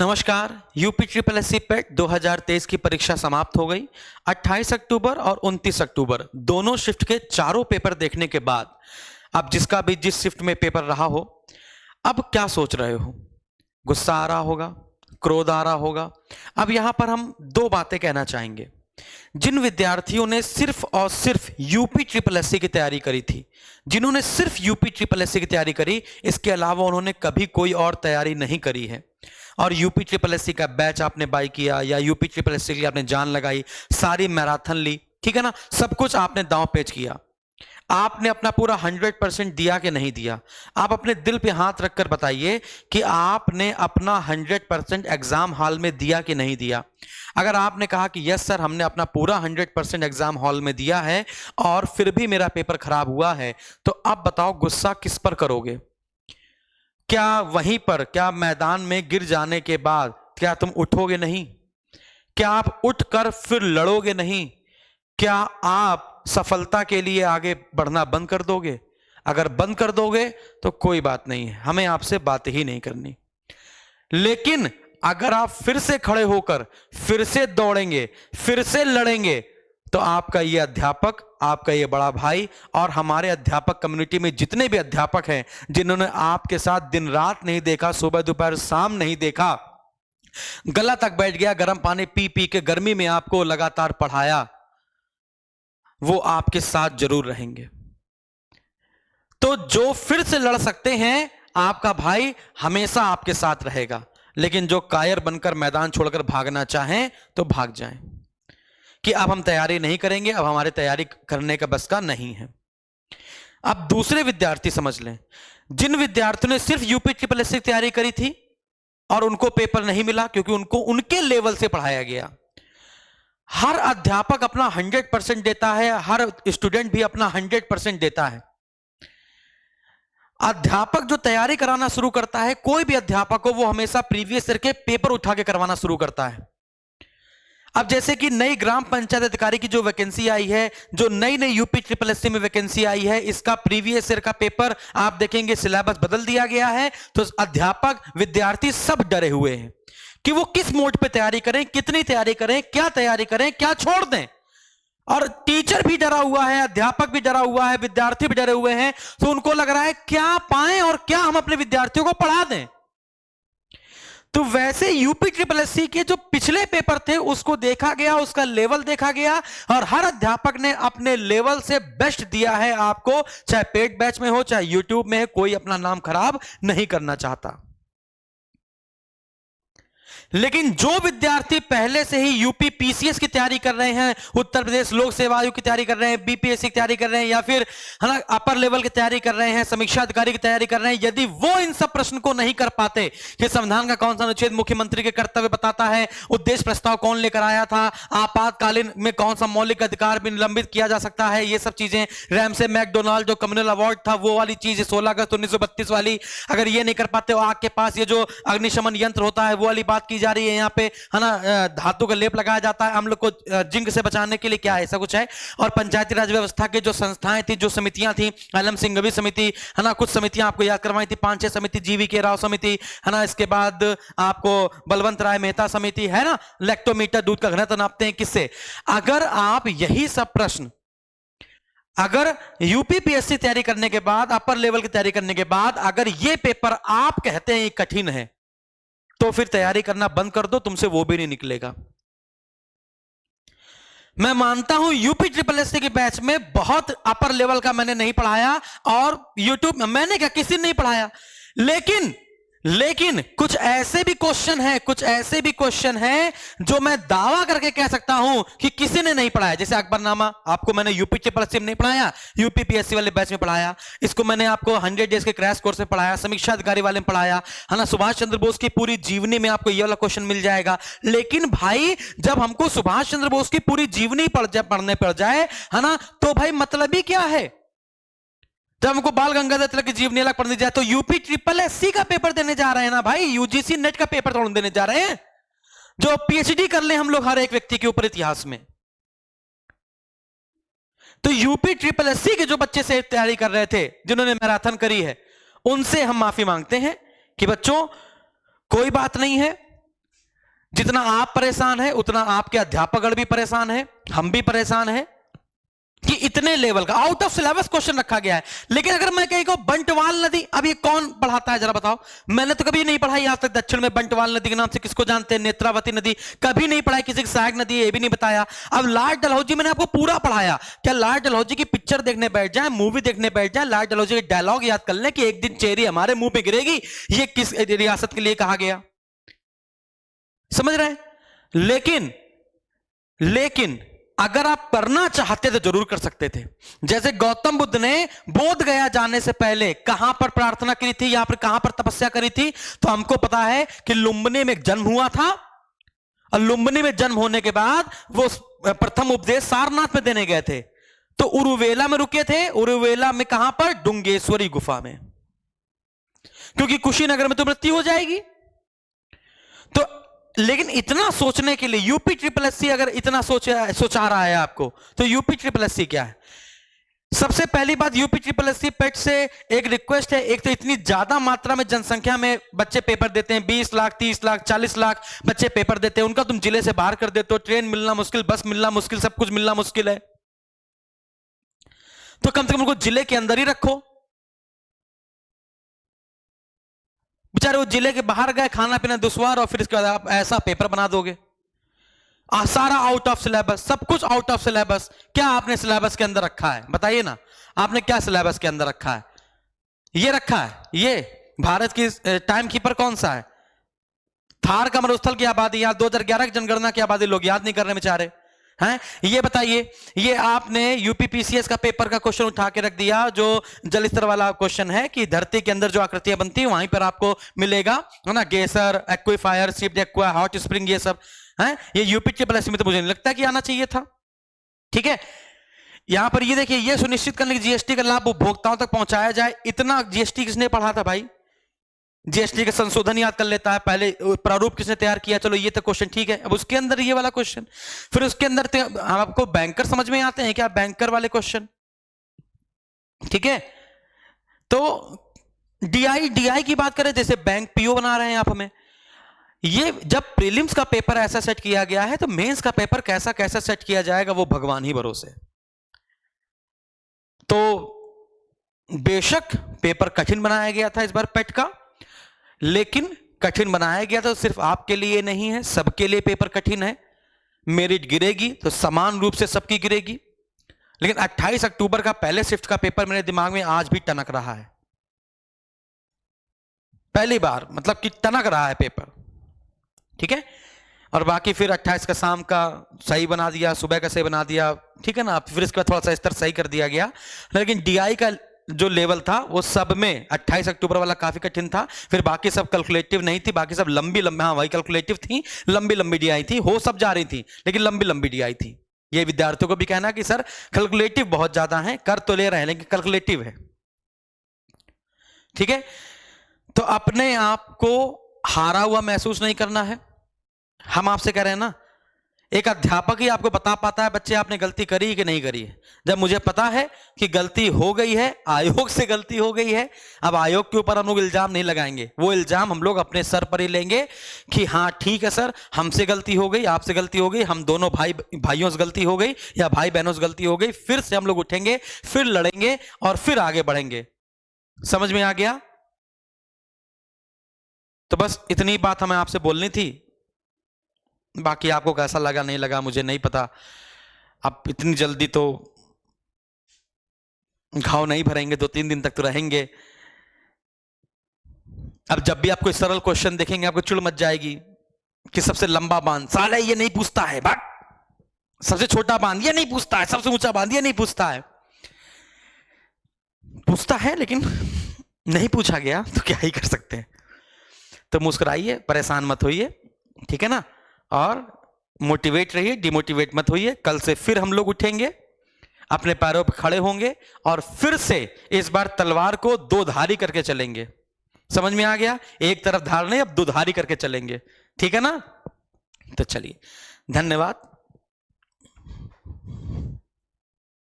नमस्कार। UP triple S C पेट 2023 की परीक्षा समाप्त हो गई। 28 अक्टूबर और 29 अक्टूबर दोनों शिफ्ट के चारों पेपर देखने के बाद अब जिसका भी जिस शिफ्ट में पेपर रहा हो, अब क्या सोच रहे हो? गुस्सा आ रहा होगा, क्रोध आ रहा होगा। अब यहां पर हम दो बातें कहना चाहेंगे। जिन विद्यार्थियों ने सिर्फ और सिर्फ यूपी ट्रिपल एससी की तैयारी करी थी, जिन्होंने सिर्फ यूपी ट्रिपल एससी की तैयारी करी, इसके अलावा उन्होंने कभी कोई और तैयारी नहीं करी है, और यूपी ट्रिपल एससी का बैच आपने बाय किया या यूपी ट्रिपल एससी के लिए आपने जान लगाई, सारी मैराथन ली, ठीक है ना, सब कुछ आपने दांव पेच किया। आपने अपना पूरा 100% दिया कि नहीं दिया? आप अपने दिल पे हाथ रखकर बताइए कि आपने अपना 100% एग्जाम हॉल में दिया कि नहीं दिया। अगर आपने कहा कि यस सर, हमने अपना पूरा 100% एग्जाम हॉल में दिया है और फिर भी मेरा पेपर खराब हुआ है, तो अब बताओ गुस्सा किस पर करोगे? क्या वहीं पर, क्या मैदान में गिर जाने के बाद क्या तुम उठोगे नहीं? क्या आप उठकर फिर लड़ोगे नहीं? क्या आप सफलता के लिए आगे बढ़ना बंद कर दोगे? अगर बंद कर दोगे तो कोई बात नहीं है, हमें आपसे बात ही नहीं करनी। लेकिन अगर आप फिर से खड़े होकर फिर से दौड़ेंगे, फिर से लड़ेंगे, तो आपका ये अध्यापक, आपका ये बड़ा भाई और हमारे अध्यापक कम्युनिटी में जितने भी अध्यापक हैं जिन्होंने आपके साथ दिन रात नहीं देखा, सुबह दोपहर शाम नहीं देखा, गला तक बैठ गया, गर्म पानी पी पी के गर्मी में आपको लगातार पढ़ाया, वो आपके साथ जरूर रहेंगे। तो जो फिर से लड़ सकते हैं, आपका भाई हमेशा आपके साथ रहेगा। लेकिन जो कायर बनकर मैदान छोड़कर भागना चाहें तो भाग जाएं कि अब हम तैयारी नहीं करेंगे, अब हमारे तैयारी करने का बस का नहीं है। अब दूसरे विद्यार्थी समझ लें, जिन विद्यार्थियों ने सिर्फ यूपी ट्रिपल एससी की तैयारी करी थी और उनको पेपर नहीं मिला क्योंकि उनको उनके लेवल से पढ़ाया गया। हर अध्यापक अपना 100% देता है, हर स्टूडेंट भी अपना 100% देता है। अध्यापक जो तैयारी कराना शुरू करता है, कोई भी अध्यापक हो, वो हमेशा प्रीवियस ईयर के पेपर उठा के करवाना शुरू करता है। अब जैसे कि नई ग्राम पंचायत अधिकारी की जो वैकेंसी आई है, जो नई नई यूपी ट्रिपल एससी में वैकेंसी आई है, इसका प्रीवियस ईयर का पेपर आप देखेंगे, सिलेबस बदल दिया गया है। तो अध्यापक, विद्यार्थी सब डरे हुए हैं कि वो किस मोड पे तैयारी करें, कितनी तैयारी करें, क्या तैयारी करें, क्या छोड़ दें। और टीचर भी डरा हुआ है, अध्यापक भी डरा हुआ है, विद्यार्थी भी डरे हुए हैं। तो उनको लग रहा है क्या पाएं और क्या हम अपने विद्यार्थियों को पढ़ा दें। तो वैसे यूपी ट्रिपल एससी के जो पिछले पेपर थे उसको देखा गया, उसका लेवल देखा गया और हर अध्यापक ने अपने लेवल से बेस्ट दिया है आपको, चाहे पेड बैच में हो चाहे यूट्यूब में है। कोई अपना नाम खराब नहीं करना चाहता। लेकिन जो विद्यार्थी पहले से ही यूपी पीसीएस की तैयारी कर रहे हैं, उत्तर प्रदेश लोक सेवा आयोग की तैयारी कर रहे हैं, बीपीएससी की तैयारी कर रहे हैं, या फिर है ना अपर लेवल की तैयारी कर रहे हैं, समीक्षा अधिकारी की तैयारी कर रहे हैं, यदि वो इन सब प्रश्न को नहीं कर पाते कि संविधान का कौन सा अनुच्छेद मुख्यमंत्री के कर्तव्य बताता है, उद्देश्य प्रस्ताव कौन लेकर आया था, आपातकालीन में कौन सा मौलिक अधिकार भी निलंबित किया जा सकता है, ये सब चीजें, रैमसे मैकडोनाल्ड जो कम्युनल अवार्ड था वो वाली चीज, 16 अगस्त 1932 वाली, अगर ये नहीं कर पाते, आग के पास ये जो अग्निशमन यंत्र होता है वो वाली बात की जा रही है। यहाँ पे है ना धातु का लेप लगाया जाता है हम लोग को जिंक से बचाने के लिए, क्या ऐसा कुछ है। और पंचायती राज व्यवस्था के जो संस्थाएं थी, जो समितियां थी, अलम सिंघवी समिति, है ना, कुछ समितियां आपको याद करवाई थी, 5-6 समिति, जीवी के राव समिति, है ना, इसके बाद आपको बलवंत राय मेहता समिति, है ना, लैक्टोमीटर, दूध का घनत्व नापते हैं किससे। अगर आप यही सब प्रश्न अगर यूपीपीएससी तैयारी करने के बाद, अपर लेवल की तैयारी करने के बाद अगर ये पेपर आप कहते हैं कठिन है, तो फिर तैयारी करना बंद कर दो, तुमसे वो भी नहीं निकलेगा। मैं मानता हूं यूपी ट्रिपल एससी के बैच में बहुत अपर लेवल का मैंने नहीं पढ़ाया और यूट्यूब में मैंने क्या किसी ने नहीं पढ़ाया, लेकिन कुछ ऐसे भी क्वेश्चन हैं जो मैं दावा करके कह सकता हूं कि किसी ने नहीं पढ़ाया। जैसे अकबरनामा आपको मैंने यूपी ट्रिपल एससी में नहीं पढ़ाया, यूपी पीएससी वाले बैच में पढ़ाया। इसको मैंने आपको 100 डेज के क्रैश कोर्स में पढ़ाया, समीक्षा अधिकारी वाले में पढ़ाया, है ना। सुभाष चंद्र बोस की पूरी जीवनी में आपको ये वाला क्वेश्चन मिल जाएगा। लेकिन भाई जब हमको सुभाष चंद्र बोस की पूरी जीवनी पढ़ने पड़ जाए, है ना, तो भाई मतलब ही क्या है। जब हमको बाल गंगाधर तिलक की जीवनी अलग पढ़ने जाए, तो यूपी ट्रिपल एससी का पेपर देने जा रहे हैं ना भाई, यूजीसी नेट का पेपर थोड़ा देने जा रहे हैं, जो पीएचडी कर ले हम लोग हर एक व्यक्ति के ऊपर इतिहास में। तो यूपी ट्रिपल एससी के जो बच्चे से तैयारी कर रहे थे, जिन्होंने मैराथन करी है, उनसे हम माफी मांगते हैं कि बच्चों कोई बात नहीं है, जितना आप परेशान है उतना आपके अध्यापकगण भी परेशान है, हम भी परेशान है कि इतने लेवल का आउट ऑफ सिलेबस क्वेश्चन रखा गया है। लेकिन अगर मैं कहीं को बंटवाल नदी, अब ये कौन पढ़ाता है जरा बताओ? मैंने तो कभी नहीं पढ़ाई आज तक दक्षिण में बंटवाल नदी के नाम से किसको जानते हैं, नेत्रावती नदी कभी नहीं पढ़ाई, किसी की सहायक नदी ये भी नहीं बताया। अब लॉर्ड डलहौजी मैंने आपको पूरा पढ़ाया, क्या लॉर्ड डलहौजी की पिक्चर देखने बैठ जाए, मूवी देखने बैठ जाए, लॉर्ड डलहौजी के डायलॉग याद कर ले कि एक दिन चेरी हमारे मुंह पे गिरेगी, ये किस रियासत के लिए कहा गया? समझ रहे हैं? लेकिन अगर आप करना चाहते तो जरूर कर सकते थे। जैसे गौतम बुद्ध ने बोध गया जाने से पहले कहां पर प्रार्थना करी थी, यहां पर कहां पर तपस्या करी थी? तो हमको पता है कि लुम्बिनी में जन्म हुआ था, और लुम्बिनी में जन्म होने के बाद वो प्रथम उपदेश सारनाथ में देने गए थे, तो उरुवेला में रुके थे। उरुवेला में कहां पर? डुंगेश्वरी गुफा में, क्योंकि कुशीनगर में तो मृत्यु हो जाएगी। तो लेकिन इतना सोचने के लिए यूपी ट्रिपल एससी अगर इतना सोचा रहा है आपको, तो यूपी ट्रिपल एससी क्या है? सबसे पहली बात, यूपी ट्रिपल एससी पेट से एक रिक्वेस्ट है। एक तो इतनी ज्यादा मात्रा में जनसंख्या में बच्चे पेपर देते हैं, 20 लाख 30 लाख 40 लाख बच्चे पेपर देते हैं, उनका तुम जिले से बाहर कर देते हो, ट्रेन मिलना मुश्किल, बस मिलना मुश्किल, सब कुछ मिलना मुश्किल है, तो कम से कम उनको जिले के अंदर ही रखो। बेचारे वो जिले के बाहर गए, खाना पीना दुश्वार, और फिर इसके बाद आप ऐसा पेपर बना दोगे। सारा आउट ऑफ सिलेबस, सब कुछ आउट ऑफ सिलेबस। क्या आपने सिलेबस के अंदर रखा है? बताइए ना, आपने क्या सिलेबस के अंदर रखा है? ये रखा है, ये भारत की टाइम कीपर कौन सा है? थार का मरुस्थल की आबादी, यहां 2011 की जनगणना की आबादी लोग याद नहीं कर रहे बेचारे हैं। ये बताइए, ये आपने यूपीपीसीएस का पेपर का क्वेश्चन उठा के रख दिया, जो जल स्तर वाला क्वेश्चन है कि धरती के अंदर जो आकृतियां बनती है वहीं पर आपको मिलेगा, है ना, गेसर, एक्वीफायर, सिप्ड एक्वा, हॉट स्प्रिंग, ये सब है। ये यूपी ट्रिपल एससी में तो मुझे नहीं लगता कि आना चाहिए था। ठीक है, यहां पर ये देखिए, ये सुनिश्चित करने की जीएसटी का लाभ उपभोक्ताओं तक पहुंचाया जाए। इतना जीएसटी किसने पढ़ा था भाई? जीएसटी का संशोधन याद कर लेता है, पहले प्रारूप किसने तैयार किया? चलो ये तो क्वेश्चन ठीक है। अब उसके अंदर ये वाला क्वेश्चन, फिर उसके अंदर आपको बैंकर समझ में आते हैं क्या? बैंकर वाले क्वेश्चन, ठीक है। तो डीआई की बात करें, जैसे बैंक पीओ बना रहे हैं आप हमें, ये जब प्रीलिम्स का पेपर ऐसा सेट किया गया है, तो मेंस का पेपर कैसा कैसा सेट किया जाएगा वो भगवान ही भरोसे। तो बेशक पेपर कठिन बनाया गया था इस बार पेट का, लेकिन कठिन बनाया गया तो सिर्फ आपके लिए नहीं है, सबके लिए पेपर कठिन है। मेरिट गिरेगी तो समान रूप से सबकी गिरेगी। लेकिन 28 अक्टूबर का पहले शिफ्ट का पेपर मेरे दिमाग में आज भी टनक रहा है, पहली बार, मतलब कि टनक रहा है पेपर, ठीक है। और बाकी फिर 28 का शाम का सही बना दिया, सुबह का सही बना दिया, ठीक है ना। फिर इसके बाद थोड़ा सा स्तर सही कर दिया गया। लेकिन डीआई का जो लेवल था वो सब में 28 अक्टूबर वाला काफी कठिन था। फिर बाकी सब कैलकुलेटिव नहीं थी, बाकी सब लंबी लंबी, हाँ वही कैलकुलेटिव थी, लंबी लंबी डीआई थी, हो सब जा रही थी लेकिन लंबी लंबी डीआई थी। ये विद्यार्थियों को भी कहना कि सर कैलकुलेटिव बहुत ज्यादा है, कर तो ले रहे हैं लेकिन कैलकुलेटिव है, ठीक है। तो अपने आप को हारा हुआ महसूस नहीं करना है। हम आपसे कह रहे हैं ना, एक अध्यापक ही आपको बता पाता है बच्चे आपने गलती करी कि नहीं करी है। जब मुझे पता है कि गलती हो गई है, आयोग से गलती हो गई है, अब आयोग के ऊपर हम लोग इल्जाम नहीं लगाएंगे, वो इल्जाम हम लोग अपने सर पर ही लेंगे कि हाँ ठीक है सर, हमसे गलती हो गई, आपसे गलती हो गई, हम दोनों भाइयों से गलती हो गई या भाई बहनों से गलती हो गई। फिर से हम लोग उठेंगे, फिर लड़ेंगे और फिर आगे बढ़ेंगे। समझ में आ गया? तो बस इतनी बात हमें आपसे बोलनी थी। बाकी आपको कैसा लगा नहीं लगा मुझे नहीं पता। आप इतनी जल्दी तो घाव नहीं भरेंगे, 2-3 दिन तक तो रहेंगे। अब जब भी आप कोई सरल क्वेश्चन देखेंगे आपको चिढ़ मच जाएगी कि सबसे लंबा बांध साला ये नहीं पूछता है, भाग, सबसे छोटा बांध ये नहीं पूछता है, सबसे ऊंचा बांध ये नहीं पूछता है। पूछता है लेकिन नहीं पूछा गया तो क्या ही कर सकते हैं। तो मुस्कुराइए, परेशान मत होइए, ठीक है ना, और मोटिवेट रहिए, डिमोटिवेट मत होइए। कल से फिर हम लोग उठेंगे, अपने पैरों पर खड़े होंगे और फिर से इस बार तलवार को दो धारी करके चलेंगे। समझ में आ गया? एक तरफ धार नहीं, अब दो धारी करके चलेंगे, ठीक है ना। तो चलिए, धन्यवाद।